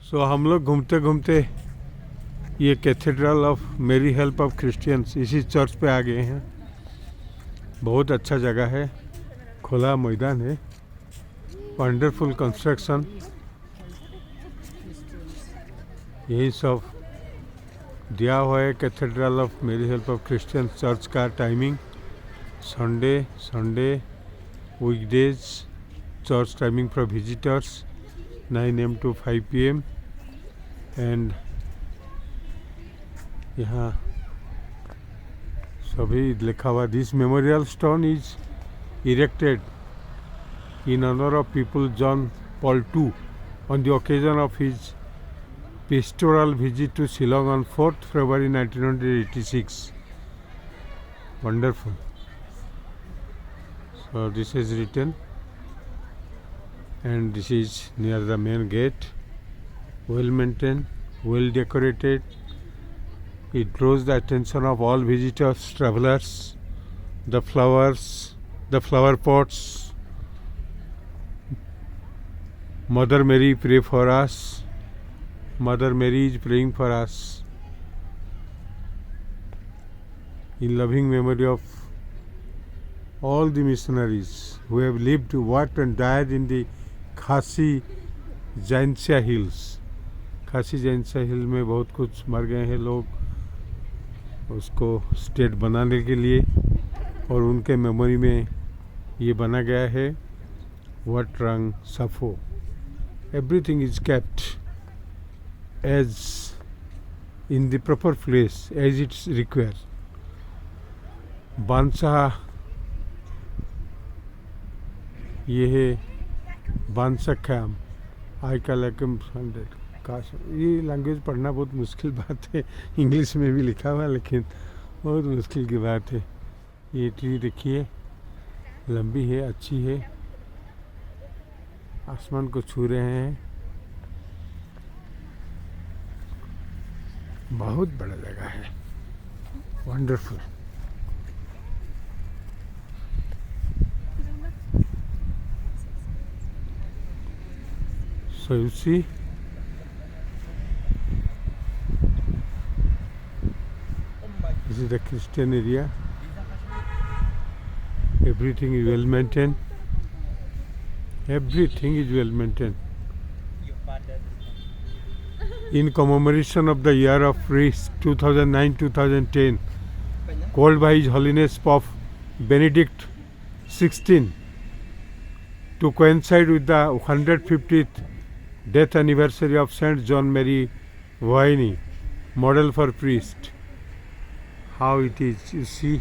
सो हम लोग घूमते घूमते ये कैथेड्रल ऑफ मेरी हेल्प ऑफ क्रिश्चियंस इसी चर्च पे आ गए हैं। बहुत अच्छा जगह है, खुला मैदान है, वंडरफुल कंस्ट्रक्शन। यही सब दिया हुआ है कैथेड्रल ऑफ मेरी हेल्प ऑफ क्रिश्चियंस चर्च का timing. Sunday weekdays church timing for visitors 9 AM to 5 PM and यहाँ सभी लिखा हुआ this memorial stone is erected in honor of people John Paul II on the occasion of his pastoral visit to Shillong on 4th February 1986. Wonderful. So this is written, and this is near the main gate. Well maintained, well decorated. It draws the attention of all visitors, travelers. The flowers, the flower pots. Mother Mary, pray for us. Mother Mary is praying for us. In loving memory of all the missionaries who have lived, worked and died in the खासी जैनसिया hills. खासी जैनसिया हिल में बहुत कुछ मर गए हैं लोग उसको स्टेट बनाने के लिए, और उनके मेमोरी में ये बना गया है वट रंग सफो। Everything is kept as in the proper place as it's required. Bansa ये है बांसा कैम आई का लेकम 100 काश। ये लैंग्वेज पढ़ना बहुत मुश्किल बात है, इंग्लिश में भी लिखा हुआ लेकिन बहुत मुश्किल की बात है। ये ट्री देखिए लंबी है, अच्छी है, आसमान को छू रहे हैं। बहुत बड़ा जगह है, wonderful. So you see, this is the Christian area. Everything is well maintained. Everything is well maintained. In commemoration of the year of Priest 2009-2010, called by His Holiness Pope Benedict XVI, to coincide with the 150th death anniversary of Saint John Mary Vianney, model for priest. How it is, you see.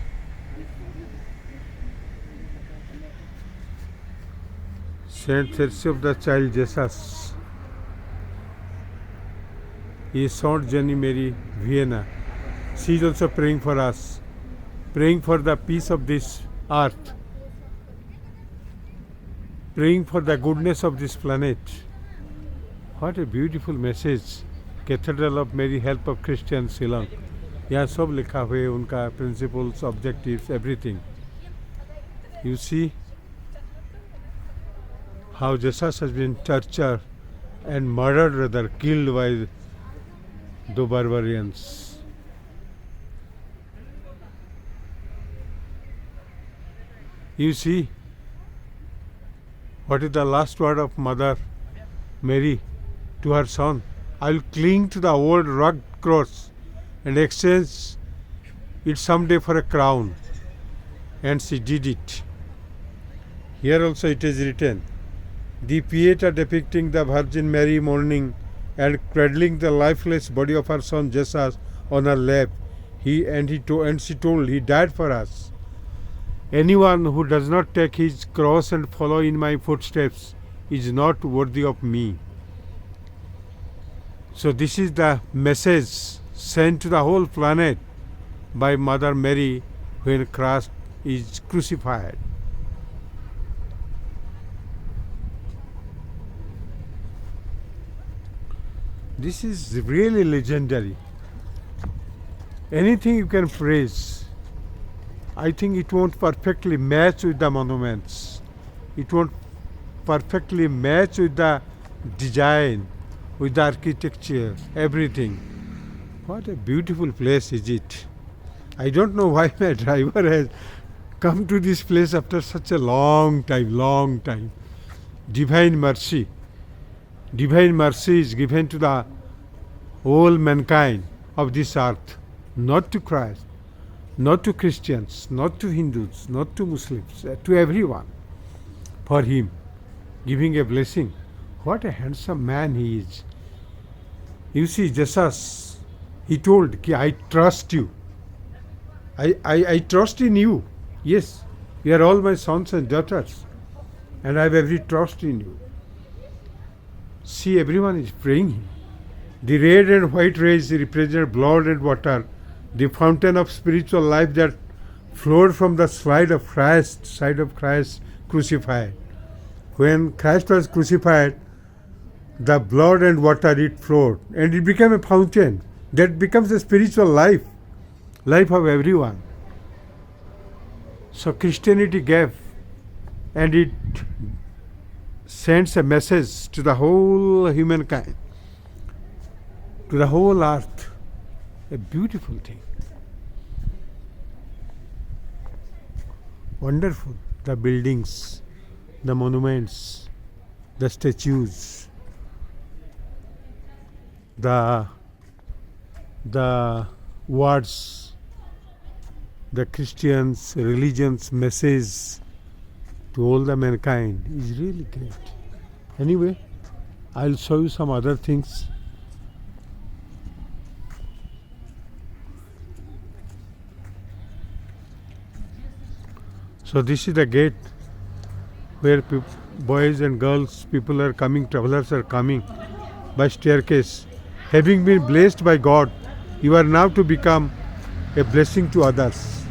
Saint Therese of the Child Jesus is Saint Jenny Mary Vienna. She is also praying for us, praying for the peace of this earth, praying for the goodness of this planet. What a beautiful message. Cathedral of Mary Help of Christian Shillong. यहाँ सब लिखा हुआ है उनका principles, objectives, everything. You see how Jesus has been tortured and murdered, rather killed by the barbarians. You see what is the last word of Mother Mary to her son? I'll cling to the old rugged cross and exchange it someday for a crown. And she did it. Here also it is written, the Pieta depicting the Virgin Mary mourning and cradling the lifeless body of her son Jesus on her lap. She told, he died for us. Anyone who does not take his cross and follow in my footsteps is not worthy of me. So this is the message sent to the whole planet by Mother Mary when Christ is crucified. This is really legendary. Anything you can praise, I think it won't perfectly match with the monuments. It won't perfectly match with the design, with the architecture, everything. What a beautiful place is it. I don't know why my driver has come to this place after such a long time, long time. Divine mercy. Divine mercy is given to the whole mankind of this earth, not to Christ, not to Christians, not to Hindus, not to Muslims, to everyone. For him, giving a blessing. What a handsome man he is. You see, Jesus, he told, Ki, I trust you. I trust in you. Yes, you are all my sons and daughters, and I have every trust in you. See, everyone is praying him. The red and white rays represent blood and water, the fountain of spiritual life that flowed from the side of Christ crucified. When Christ was crucified, the blood and water it flowed, and it became a fountain that becomes a spiritual life of everyone. So Christianity gave, and it sends a message to the whole humankind, to the whole earth. A beautiful thing. Wonderful. The buildings, the monuments, the statues, the words, the Christians' religion's message to all the mankind is really great. Anyway, I'll show you some other things. So this is the gate where boys and girls, people are coming, travelers are coming by staircase. Having been blessed by God, you are now to become a blessing to others.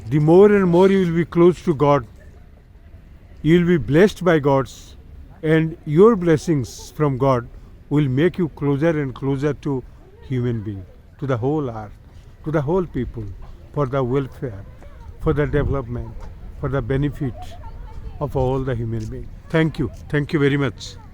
The more and more you will be close to God, you will be blessed by God's, and your blessings from God will make you closer and closer to human being, to the whole earth, to the whole people, for the welfare, for the development, for the benefit of all the human beings. Thank you. Thank you very much.